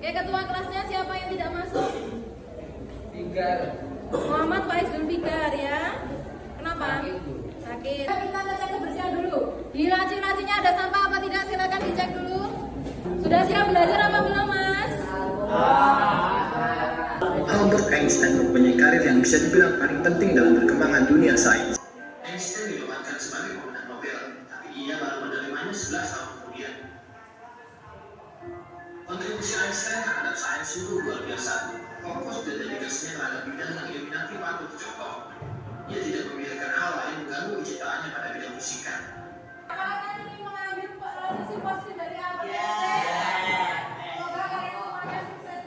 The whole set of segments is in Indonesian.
Oke, ketua kelasnya siapa yang tidak masuk? Fikar. Muhammad Faiz Zulfikar ya. Kenapa? Sakit. Kita cek kebersihan dulu. Di laci-lacinya ada sampah apa tidak? Silakan dicek dulu. Sudah siap belajar apa belum, Mas? Albert Einstein mempunyai karir yang bisa dibilang paling penting dalam perkembangan dunia sains. Einstein dinobatkan sebagai pemenang Nobel, tapi ia baru menerimanya 11 tahun kemudian. Kontribusi Einstein terhadap sains sungguh luar biasa. Fokus dan dedikasinya terhadap bidang yang diminati patut contoh. Ia tidak membiarkan hal lain mengganggu kecintaannya pada bidang fisika. Kalian ini mengambil posisi positif dari apa? Semoga kalian semuanya sukses.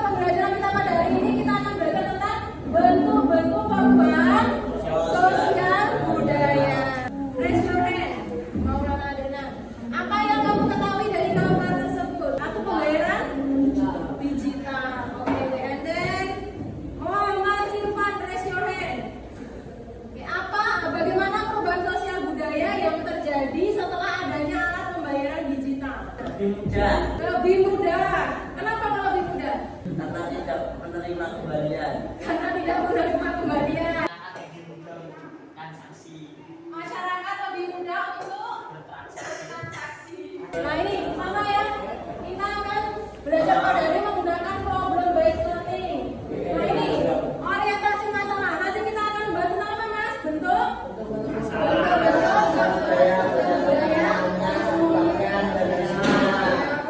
Pembelajaran kita pada hari ini kita akan belajar tentang bentuk-bentuk perubahan sosial budaya. Raise your hand. Maulana Adena. Apa yang kamu ketahui dari gambar tersebut? Aku pembayaran digital. Oke, and then Muhammad Irfan, raise your hand. Bagaimana perubahan sosial budaya yang terjadi setelah adanya alat pembayaran digital? Lebih mudah. Lebih mudah. Kenapa kalau lebih mudah? Karena tidak menerima kembalian. Karena tidak menerima kembalian. Transaksi. Masyarakat lebih mudah untuk Bertransaksi. transaksi. Nah ini sama ya. Kita akan belajar pada hari menggunakan problem based learning. Nah ini orientasi masalah. Nanti kita akan bahas tentang apa, Mas? Bentuk.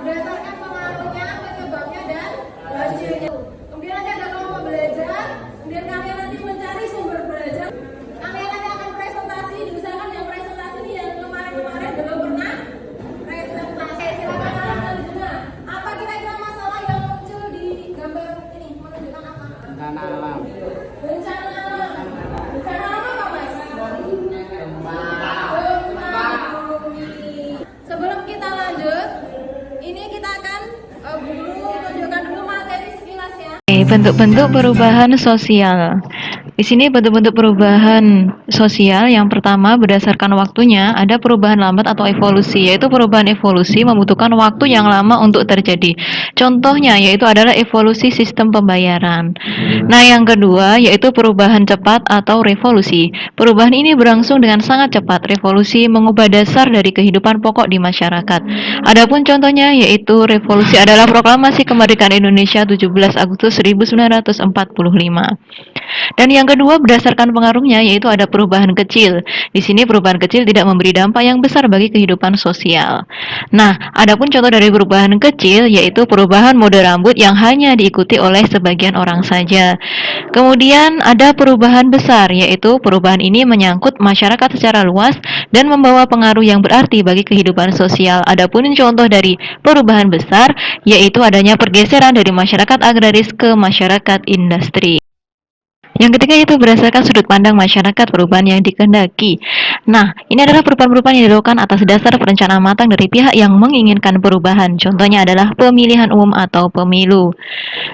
Berdasarkan pengaruhnya, penyebabnya dan hasilnya. Kemudian nanti ada kelompok belajar. Kemudian kalian nanti mencari sumber belajar. Kalian nanti akan presentasi. Diusahakan yang presentasi ini yang kemarin-kemarin belum pernah presentasi. Silakan kalian terjemah. Apa kira-kira masalah yang muncul di gambar ini? Menunjukkan apa? Bencana alam. Bencana alam. Bencana alam apa, Mas? Sebelum kita lanjut, ini kita akan tunjukkan dulu materi sekilas ya. Bentuk-bentuk perubahan sosial. Di sini bentuk-bentuk perubahan sosial yang pertama berdasarkan waktunya ada perubahan lambat atau evolusi, yaitu perubahan evolusi membutuhkan waktu yang lama untuk terjadi. Contohnya yaitu adalah evolusi sistem pembayaran. Nah, yang kedua yaitu perubahan cepat atau revolusi. Perubahan ini berlangsung dengan sangat cepat. Revolusi mengubah dasar dari kehidupan pokok di masyarakat. Adapun contohnya yaitu revolusi adalah proklamasi kemerdekaan Indonesia 17 Agustus 1945. Dan yang kedua berdasarkan pengaruhnya yaitu ada perubahan kecil. Di sini perubahan kecil tidak memberi dampak yang besar bagi kehidupan sosial. Nah, adapun contoh dari perubahan kecil yaitu perubahan mode rambut yang hanya diikuti oleh sebagian orang saja. Kemudian ada perubahan besar yaitu perubahan ini menyangkut masyarakat secara luas dan membawa pengaruh yang berarti bagi kehidupan sosial. Adapun contoh dari perubahan besar yaitu adanya pergeseran dari masyarakat agraris ke masyarakat industri. Yang ketiga itu berdasarkan sudut pandang masyarakat perubahan yang dikehendaki. Nah, ini adalah perubahan-perubahan yang dilakukan atas dasar perencanaan matang dari pihak yang menginginkan perubahan. Contohnya adalah pemilihan umum atau pemilu.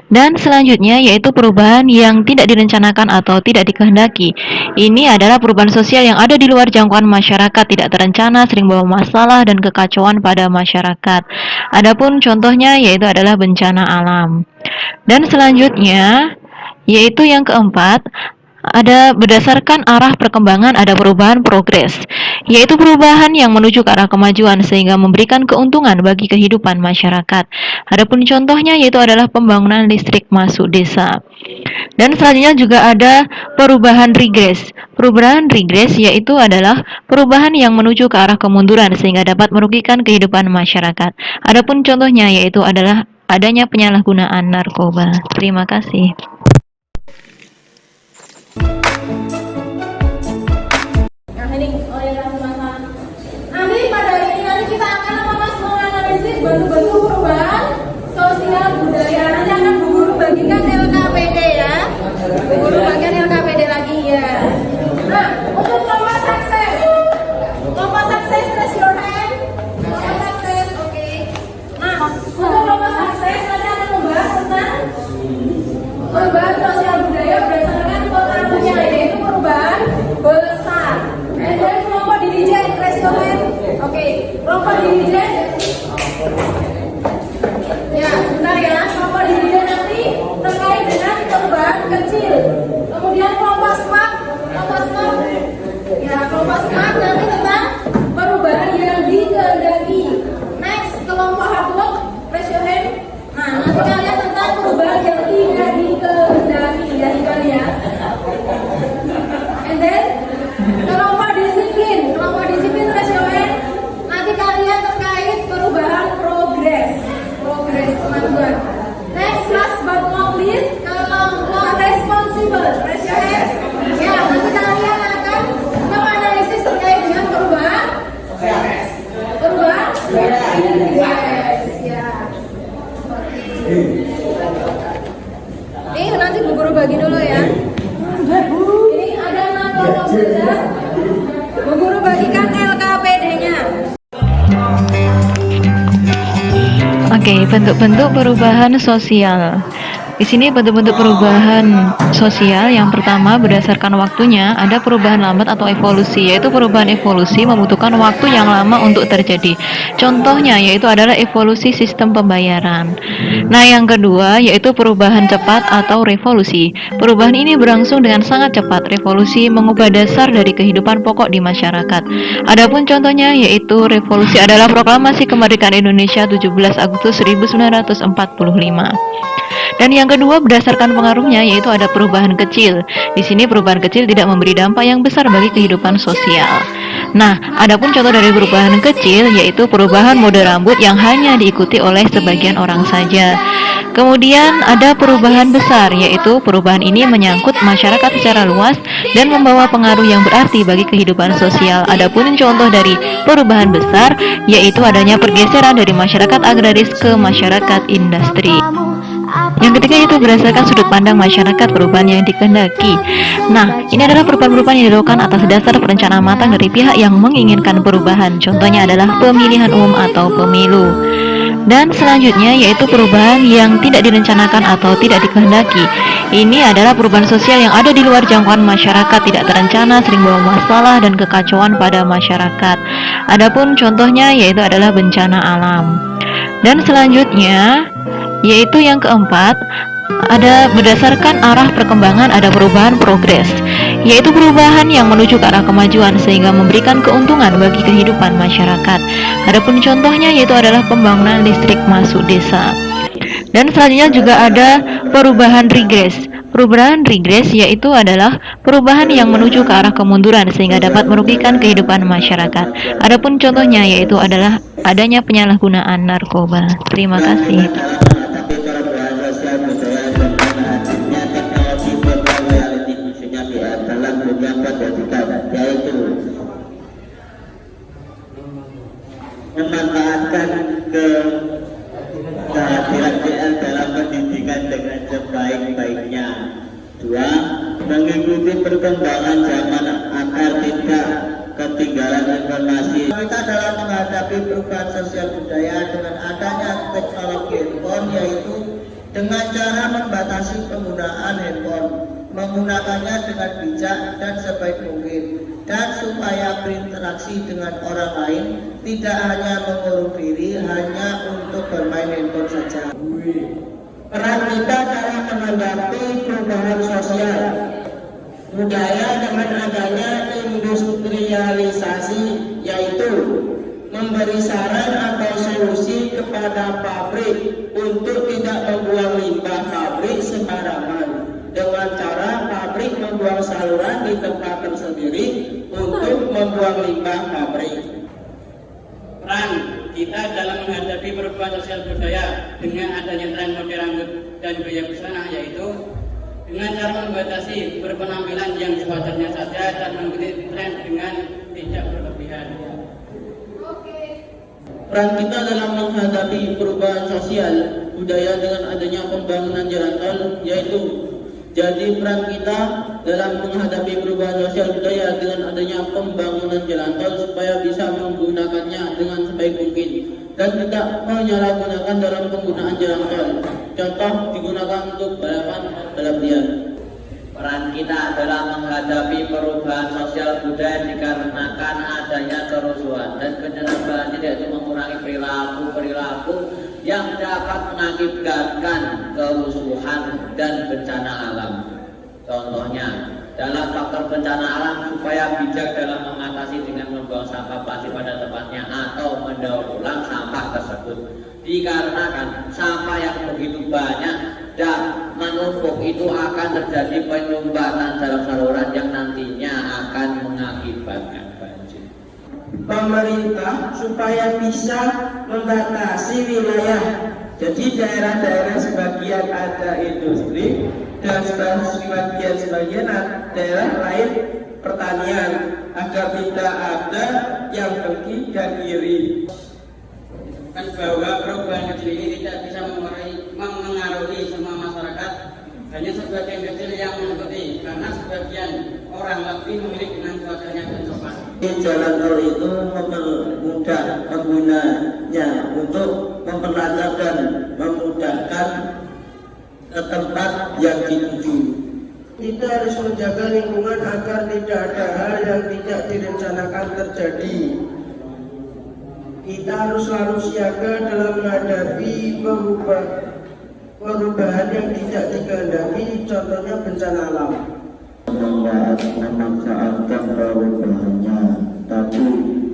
Dan selanjutnya yaitu perubahan yang tidak direncanakan atau tidak dikehendaki. Ini adalah perubahan sosial yang ada di luar jangkauan masyarakat, tidak terencana, sering membawa masalah dan kekacauan pada masyarakat. Adapun contohnya yaitu adalah bencana alam. Dan selanjutnya yaitu yang keempat, ada berdasarkan arah perkembangan ada perubahan progres, yaitu perubahan yang menuju ke arah kemajuan sehingga memberikan keuntungan bagi kehidupan masyarakat. Adapun contohnya yaitu adalah pembangunan listrik masuk desa. Dan selanjutnya juga ada perubahan regres. Perubahan regres yaitu adalah perubahan yang menuju ke arah kemunduran sehingga dapat merugikan kehidupan masyarakat. Adapun contohnya yaitu adalah adanya penyalahgunaan narkoba. Terima kasih. Nah ini orientasi masalah. Nanti pada hari ini nanti kita akan menganalisis bentuk-bentuk perubahan sosial budaya. Nanti akan Bu Guru bagikan LKPD ya. Bu Guru bagikan LKPD lagi ya. Nah untuk kelompok sukses, raise your hand. Kelompok sukses, oke. Nah untuk kelompok sukses nanti akan membahas tentang perubahan sosial budaya berdasarkan pengaruhnya yaitu perubahan besar. Dan kelompok dirijen, raise your hand. Oke, kelompok dirijen smart nanti tentang perubahan yang dikehendaki. Next, kelompok hard work, raise your hand. Nah, nanti kalian tentang perubahan yang tidak dikehendaki dari kalian. And then, kelompok disiplin raise your hand. Nanti kalian terkait perubahan progres, teman-teman. Next, last but not least, kelompok responsible raise your hand. Ya, nanti kalian akan menganalisis terkait dengan perubahan. Yes, ya. Oke. Ini nanti Bu Guru bagi dulu ya. Ini ada 6 kelompok belajar. Bu Guru bagikan LKPD-nya. Oke, bentuk-bentuk perubahan sosial. Di sini bentuk-bentuk perubahan sosial yang pertama berdasarkan waktunya ada perubahan lambat atau evolusi, yaitu perubahan evolusi membutuhkan waktu yang lama untuk terjadi. Contohnya yaitu adalah evolusi sistem pembayaran. Nah, yang kedua yaitu perubahan cepat atau revolusi. Perubahan ini berlangsung dengan sangat cepat. Revolusi mengubah dasar dari kehidupan pokok di masyarakat. Adapun contohnya yaitu revolusi adalah proklamasi kemerdekaan Indonesia 17 Agustus 1945. Dan yang kedua berdasarkan pengaruhnya yaitu ada perubahan kecil. Di sini perubahan kecil tidak memberi dampak yang besar bagi kehidupan sosial. Nah, adapun contoh dari perubahan kecil yaitu perubahan mode rambut yang hanya diikuti oleh sebagian orang saja. Kemudian ada perubahan besar yaitu perubahan ini menyangkut masyarakat secara luas dan membawa pengaruh yang berarti bagi kehidupan sosial. Adapun contoh dari perubahan besar yaitu adanya pergeseran dari masyarakat agraris ke masyarakat industri. Yang ketiga itu berdasarkan sudut pandang masyarakat perubahan yang dikehendaki. Nah, ini adalah perubahan-perubahan yang dilakukan atas dasar perencanaan matang dari pihak yang menginginkan perubahan. Contohnya adalah pemilihan umum atau pemilu. Dan selanjutnya yaitu perubahan yang tidak direncanakan atau tidak dikehendaki. Ini adalah perubahan sosial yang ada di luar jangkauan masyarakat, tidak terencana, sering bawa masalah dan kekacauan pada masyarakat. Adapun contohnya yaitu adalah bencana alam. Dan selanjutnya yaitu yang keempat, ada berdasarkan arah perkembangan ada perubahan progres, yaitu perubahan yang menuju ke arah kemajuan sehingga memberikan keuntungan bagi kehidupan masyarakat. Adapun contohnya yaitu adalah pembangunan listrik masuk desa. Dan selanjutnya juga ada perubahan regres. Perubahan regres yaitu adalah perubahan yang menuju ke arah kemunduran sehingga dapat merugikan kehidupan masyarakat. Adapun contohnya yaitu adalah adanya penyalahgunaan narkoba. Terima kasih. Memanfaatkan kehadiran PL dalam pendidikan dengan sebaik-baiknya. 2. Mengikuti perkembangan zaman agar tidak ketinggalan informasi. Kita dalam menghadapi perubahan sosial budaya dengan adanya teknologi handphone, yaitu dengan cara membatasi penggunaan handphone, menggunakannya dengan bijak dan sebaik mungkin, dan supaya berinteraksi dengan orang lain tidak hanya mengurung diri hanya untuk bermain handphone saja. Peran kita dalam menghadapi perubahan sosial budaya dengan adanya industrialisasi, yaitu memberi saran atau solusi kepada pabrik untuk tidak membuang limbah pabrik sembarangan dengan cara pabrik membuang saluran di tempat tersendiri untuk membuang limbah pabrik. Peran kita dalam menghadapi perubahan sosial budaya dengan adanya tren mode rambut dan gaya busana yaitu dengan cara membatasi berpenampilan yang sewajarnya saja dan mengikuti tren dengan tidak berlebihan. Peran kita dalam menghadapi perubahan sosial budaya dengan adanya pembangunan jalan tol yaitu jadi peran kita dalam menghadapi perubahan sosial budaya dengan adanya pembangunan jalan tol supaya bisa menggunakannya dengan sebaik mungkin dan tidak menyalahgunakan dalam penggunaan jalan tol. Contoh digunakan untuk balap liar. Peran kita dalam menghadapi perubahan sosial budaya dikarenakan adanya kerusuhan dan penyerbuan yaitu mengurangi perilaku yang dapat mengakibatkan kerusuhan dan bencana alam. Contohnya dalam faktor bencana alam supaya bijak dalam mengatasi dengan membuang sampah plastik pada tempatnya atau mendaur ulang sampah tersebut. Dikarenakan sampah yang begitu banyak dan menumpuk itu akan terjadi penyumbatan dalam saluran yang nantinya akan mengakibatkan banjir. Pemerintah supaya bisa membatasi wilayah. Jadi daerah-daerah sebagian ada industri dan sebagian daerah lain pertanian agar tidak ada yang dengki dan iri. Kan bahwa perubahan kecil ini tidak bisa mengaruhi semua masyarakat, hanya sebagian kecil yang mengikuti karena sebagian orang lebih memilih dengan cuacanya dan sopan. Jalan tol itu mempermudah penggunanya untuk memperlancar dan memudahkan ke tempat yang dituju. Kita harus menjaga lingkungan agar tidak ada hal yang tidak direncanakan terjadi. Kita harus selalu siaga dalam menghadapi perubahan yang tidak dikehendaki, contohnya bencana alam. Memanfaatkan perubahannya, tapi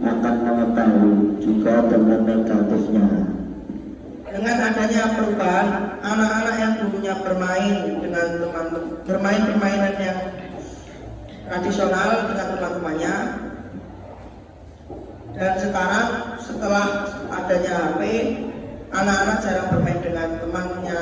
akan mengetahui juga dengan negatifnya. Dengan adanya perubahan, anak-anak yang dulunya bermain dengan permainan yang tradisional dengan teman-temannya, dan sekarang setelah adanya HP, anak-anak jarang bermain dengan temannya